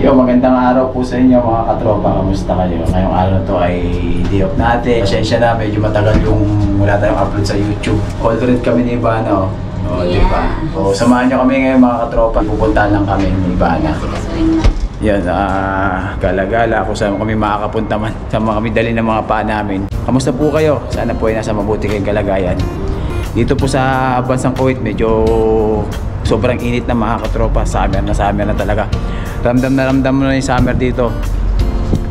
Yo, magandang araw po sa inyo mga katropa. Kamusta kayo? Ngayong araw to ay day off natin. Pasensya na, medyo matagal yung wala tayong upload sa YouTube. All red kami ni Ivana, oh. Oh, yeah. Diba? So, samahan nyo kami ngayon mga katropa. Pupuntahan lang kami ni Ivana. Yan, gala-gala kung saan kami makakapunta man. Saan kami dali ng mga paa namin. Kamusta po kayo? Sana po ay nasa mabuti kayong kalagayan. Dito po sa bansang Kuwait, medyo sobrang init na mga katropa. Summer na talaga. Ramdam mo na yung summer dito.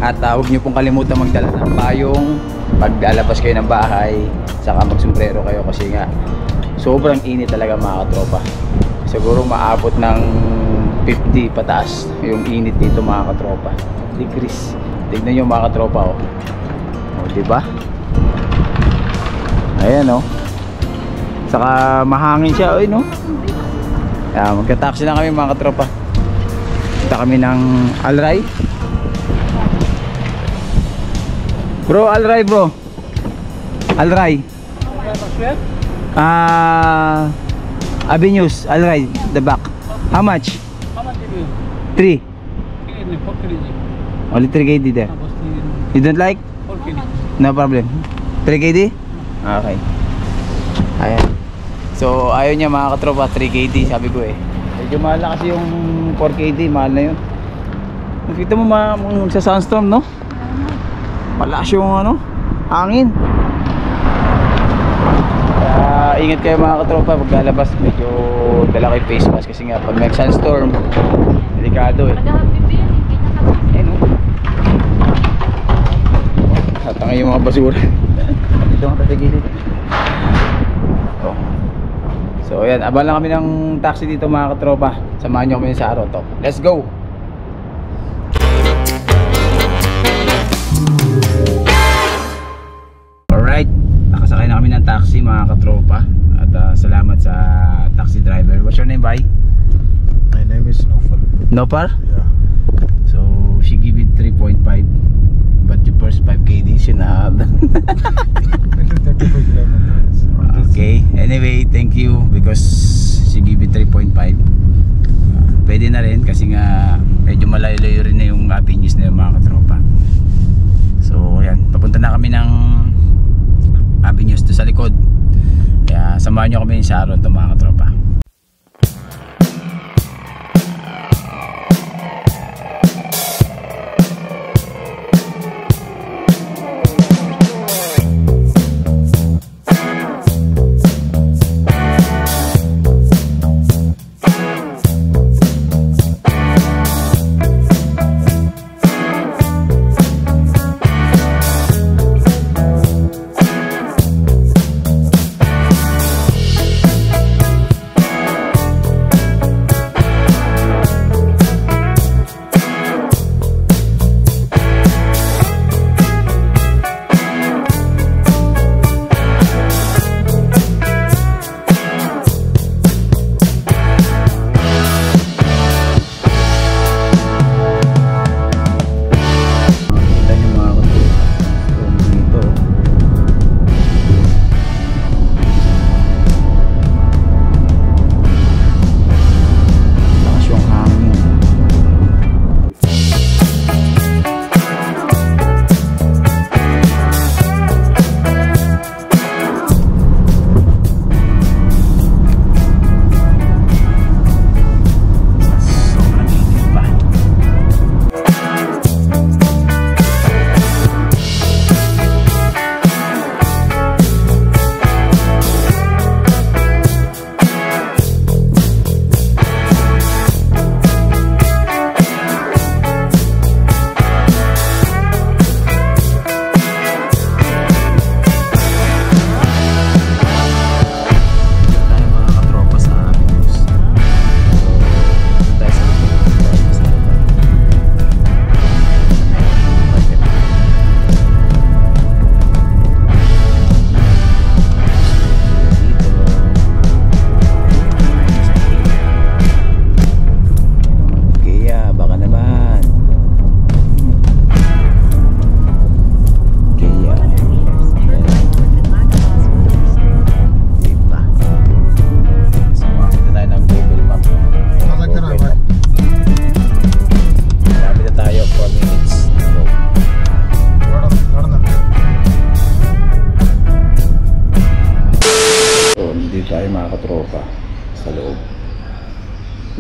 At huwag nyo pong kalimutan magdala ng payong pag lalabas kayo ng bahay, saka magsombrero kayo kasi nga sobrang init talaga mga katropa. Siguro maabot ng 50 pataas yung init dito mga katropa degrees. Tignan nyo mga katropa, oh. Oh, diba? Ayan, oh. Saka mahangin siya, oh, no? Magka-taxi na kami mga katropa. Punta kami ng Alray. Bro, Alray bro. Alray. Avenues, Alray, the back. How much? 3. Only 3 KD there. You don't like? No problem. 3 KD? Okay. Ayan. So ayaw niya mga katropa, 3 KD sabi ko eh. Medyo mahal na kasi yung 4 KD, mahal na yun. Nakita mo sa sunstorm, no? Malakas yung ano, hangin. Kaya ingat kayo mga katropa pag lalabas. Medyo dala kayo face mask kasi nga pag may sunstorm, delikado eh. Ayun, no? Tatangay yung mga basura. Dito ang tatigilid. So ayan, abang lang kami ng taxi dito mga katropa. Samahan nyo kami sa araw to. Let's go! Alright, nakasakay na kami ng taxi mga katropa. At salamat sa taxi driver. What's your name, bye? My name is Nopar. Nopar? Yeah. So she give it 3.5. But the first 5 KD sinahab. Okay, anyway, thank you because she give it 3.5. Pwede na rin kasi nga medyo malayo-layo rin na yung avenues na yung mga katropa. So ayan, papunta na kami ng avenues to sa likod. Kaya samahan nyo kami sa araw to mga katropa.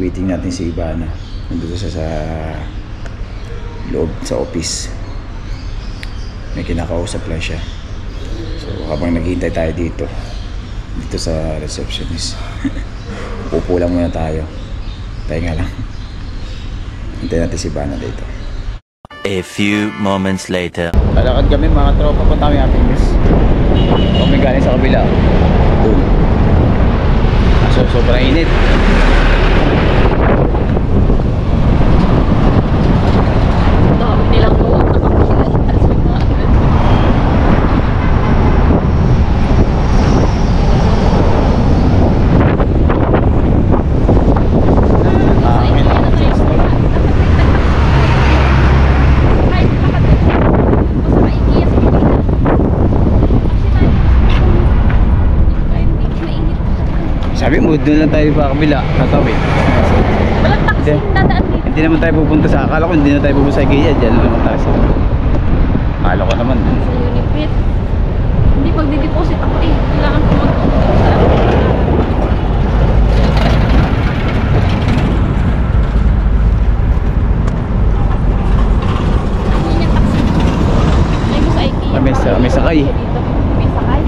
waiting natin si Ivana. Nandito siya sa loob, sa office. May kinakausap lang siya. So habang naghihintay tayo dito sa receptionist, upo lang muna tayo. Pahinga lang. Hintayin natin si Ivana dito. A few moments later. Lalakad kami mga tropa, punta kami happiness. Kami galing sa kabila. Doon. So, sobrang init. Dami nilang buwag na kapilitas. Sabi mo, doon lang tayo pa kabila, tatawid. Walang taxi dadaan dito. Hindi naman tayo pupunta sa, akala ko hindi na tayo pupunta sa IKEA, dyan lang naman tayo sa, akala ko naman. Sa Unipit. Hindi, pag-deposit ako eh. Kailangan ko Hindi yung taxi. May mo sa IKEA. May sakay. Dito. May sakay.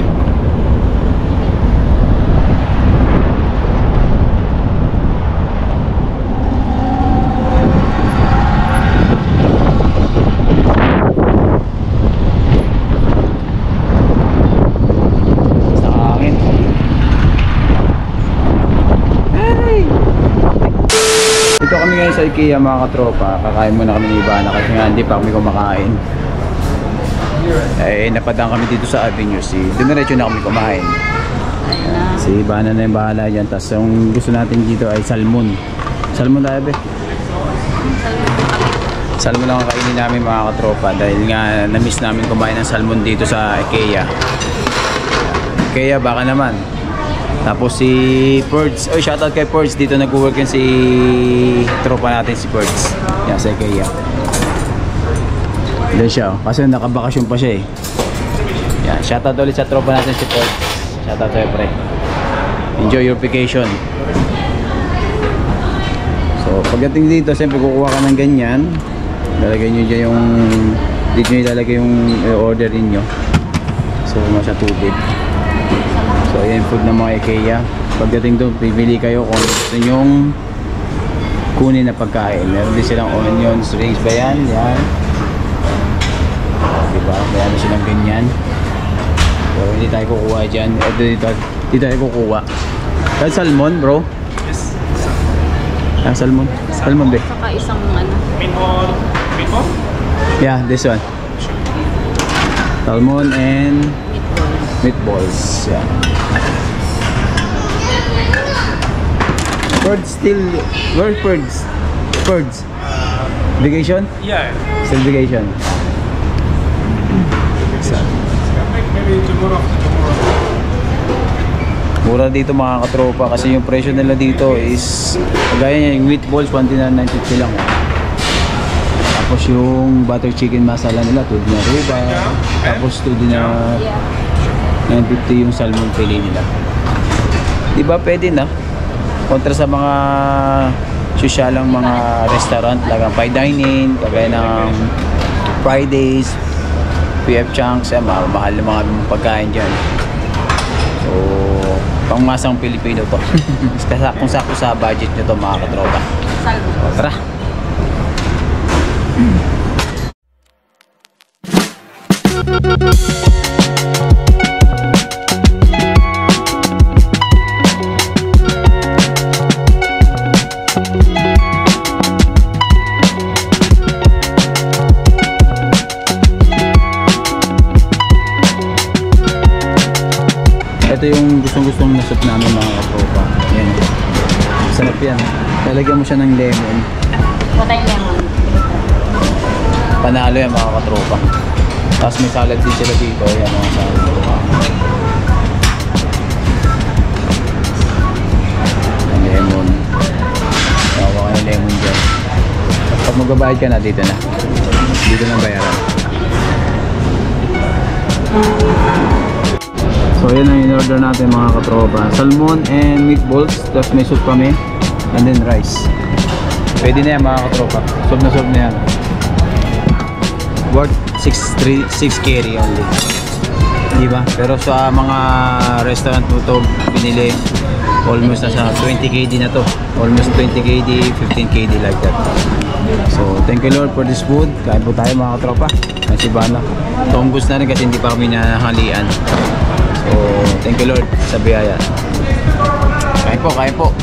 Dito kami ngayon sa IKEA mga katropa. Kakain muna kami ni Ivana kasi nga hindi pa kami kumakain. Eh napadang kami dito sa Avenue C. Dumiretso na kami kumain. Si Ivana na yung bahala dyan. Tapos yung gusto natin dito ay salmon. Salmon tayo be. Salmon lang ang kainin namin mga katropa. Dahil nga na-miss namin kumain ng salmon dito sa IKEA. IKEA baka naman. Tapos si Perds, oh shoutout kay Perds, dito nag-work yan si tropa natin si Perds. Yan sa IKEA. Doon siya, kasi nakabakasyon pa siya eh. Yan, shoutout ulit sa tropa natin si Perds. Shoutout sa'yo pre. Enjoy your vacation. So pagdating dito, siyempre kukuha ka ng ganyan. Lalagay nyo dyan yung, dito nyo ilalagay yung order niyo. So masya tubig. So ayan food ng mga IKEA. Pagdating doon, pipili kayo kung gusto nyong kunin na pagkain. Meron din silang onions, rings ba yan? Yan. Diba? Meron silang ganyan. So hindi tayo kukuha dyan. Dito tayo kukuha. Kahit salmon bro? Yes. Ah, salmon. Salmon be. Saka isang ano. Meatball. Meatball? Yeah, this one. Salmon and meatballs. Yeah. Birds still. Where's birds? Birds. Vacation? Yeah. Still vacation. Maybe tomorrow. Mura dito mga katropa kasi yung presyo nila dito is kagaya niya yung meatballs 1,990 lang. Tapos yung butter chicken masala nila 2 dinar ruba. Tapos 2 dinar 950 yung salmon fillet nila. Di ba pwede na? Kontra sa mga sosyalang mga restaurant, lagang fine dining, kagaya ng Fridays, PF Chunks, mahal na mga pagkain dyan. So, pangmasang Pilipino to. Kung sakto sa budget nyo to mga katropa. So, tara! Ito yung gustong-gustong na soup namin mga katropa. Yan. Sarap yan. Lalagyan mo siya ng lemon. Patay lemon. Panalo yan mga katropa. Tapos may salad din sila dito. Yan mga salad. Ang lemon. Tawa ka ng lemon dyan. Pag magbabayad ka na, dito na. Dito na bayaran. So yan ang in-order natin mga katropa. Salmon and meatballs. Tapos may soup kami. and then rice. Pwede na yan mga katropa. Solve na yan. Worth 6 carry only. Diba? Pero sa mga restaurant mo to binili, almost nasa 20 KD na to. Almost 20 KD, 15 KD like that. So thank you Lord for this food. Kain po tayo mga katropa. Kain si Bana. Tunggos na rin kasi hindi pa kami nahalian. So thank you Lord sa biyaya. Kain po, kain po.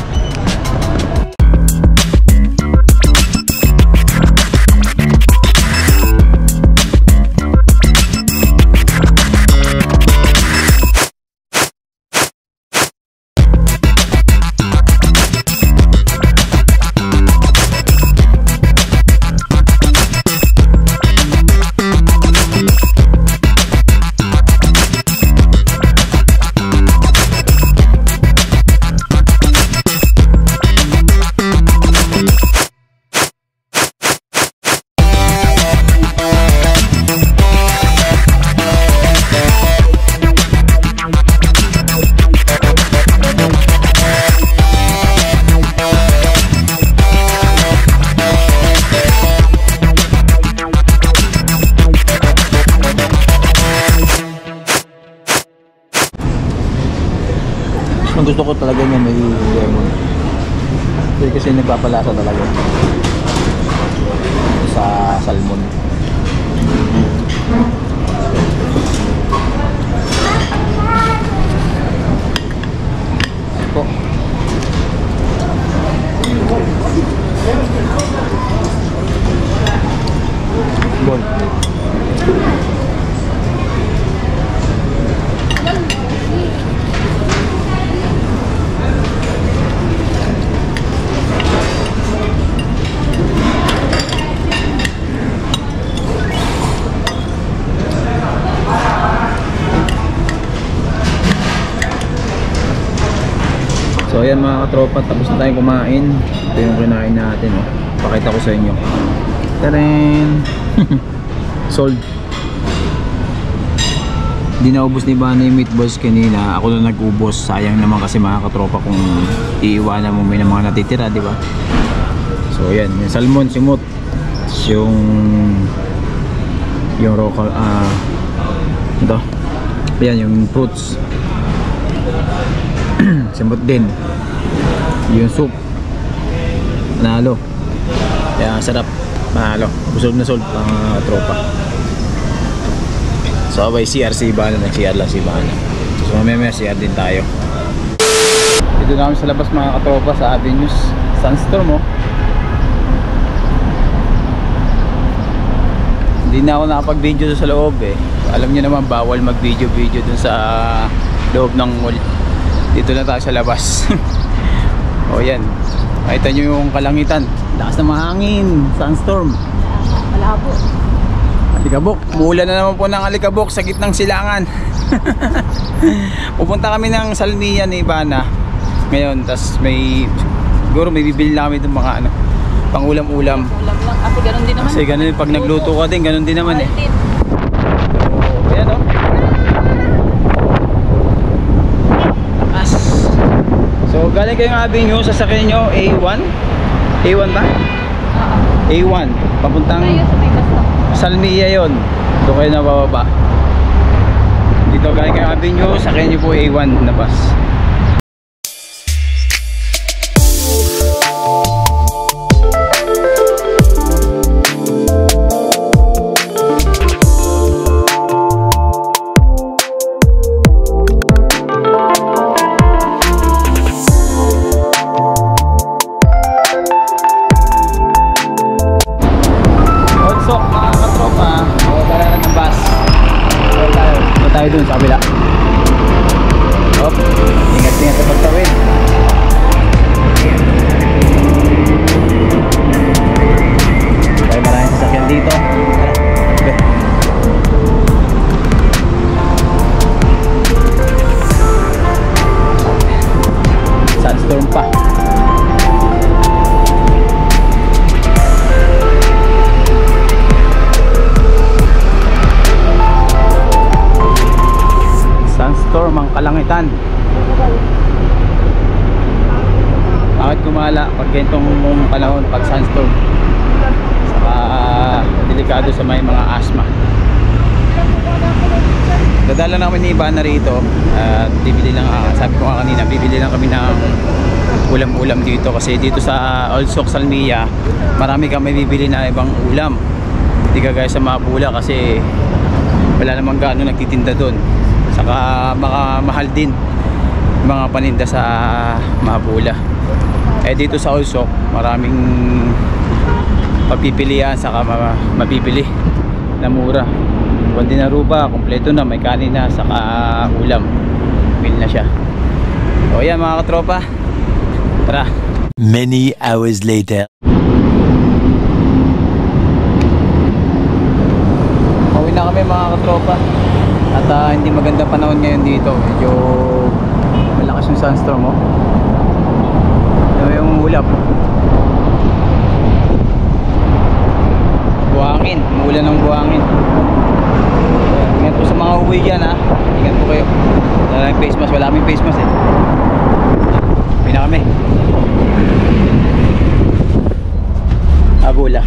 Ang gusto ko talaga niya may lemon. Kasi nagpapalasa talaga sa salmon. Ito. Bon. So ayan mga katropa, tapos na tayong kumain. Ito yung kinain natin, oh. Pakita ko sa inyo. Tadaan! Sold. Hindi naubos ni Bana yung meatballs kanina. Ako na nag-ubos. Sayang naman kasi mga katropa kung iiwanan mo may mga natitira, di ba? So ayan, yung salmon, simot. Yung rocal, ito. Ayan, yung fruits. Simot din. Yung soup panalo. Kaya sarap. Panalo. Busog na sold mga tropa. So abay CR si Bana. Nag-CR lang si Bana. So mamaya CR din tayo. Dito na kami sa labas mga katropa sa Avenues Sunstorm, oh. Hindi na ako nakapag-video sa loob eh. Alam niyo naman bawal mag-video dun sa loob ng mall. Dito na tayo sa labas. O yan, makita nyo yung kalangitan. Lakas na mahangin, sunstorm. Malabo. Alikabok, umuulan na naman po ng alikabok sa gitnang silangan. Pupunta kami ng Salmiya ni Bana ngayon, tas siguro may bibili na kami itong mga pang ulam-ulam. Ulam lang, kasi ganun din naman. Kasi ganun, pag nagluto ka din, ganun din naman eh. So, ayan o. So galing kayong Avenue, sasakyan nyo A1. A1 ba? A1 papuntang Salmiya yon. Doon kayo nabababa. Dito galing kayong Avenue, sakyan nyo po A1 na bus. Tayo dun sa kabila. Hop, ingat-ingat sa pagtawid. Tayo maraming sasakyan dito. Okay. Sunstorm pa. Sunstorm ang kalangitan. Bakit kumala? Pag ganitong panahon pag sandstorm. Saka delikado sa may mga asthma. Dadala namin ni Ivana rito at bibili lang, sabi ko nga kanina, bibili lang kami ng ulam-ulam dito kasi dito sa Olsok, Salmia marami kami bibili na ibang ulam. Hindi kagaya sa Mapula kasi wala namang gaano nagtitinda doon. Saka mahal din mga paninda sa Mapula. Eh dito sa Olsok maraming pagpipilian saka mabibili na mura. Kundi na ruba, kompleto na, may kanin na, saka ulam. Meal na siya. O yan mga katropa, tara. Many hours later. Pauwi na kami mga katropa. At hindi maganda panahon ngayon dito. Medyo malakas yung sunstorm, oh. Ito yung ulap. Buhangin, umulan ng buhangin. Ingat po sa mga uwi dyan, ha. Ingat po kayo. Wala kaming face mask. Wala kaming face mask, eh. Uwi na kami. Abula.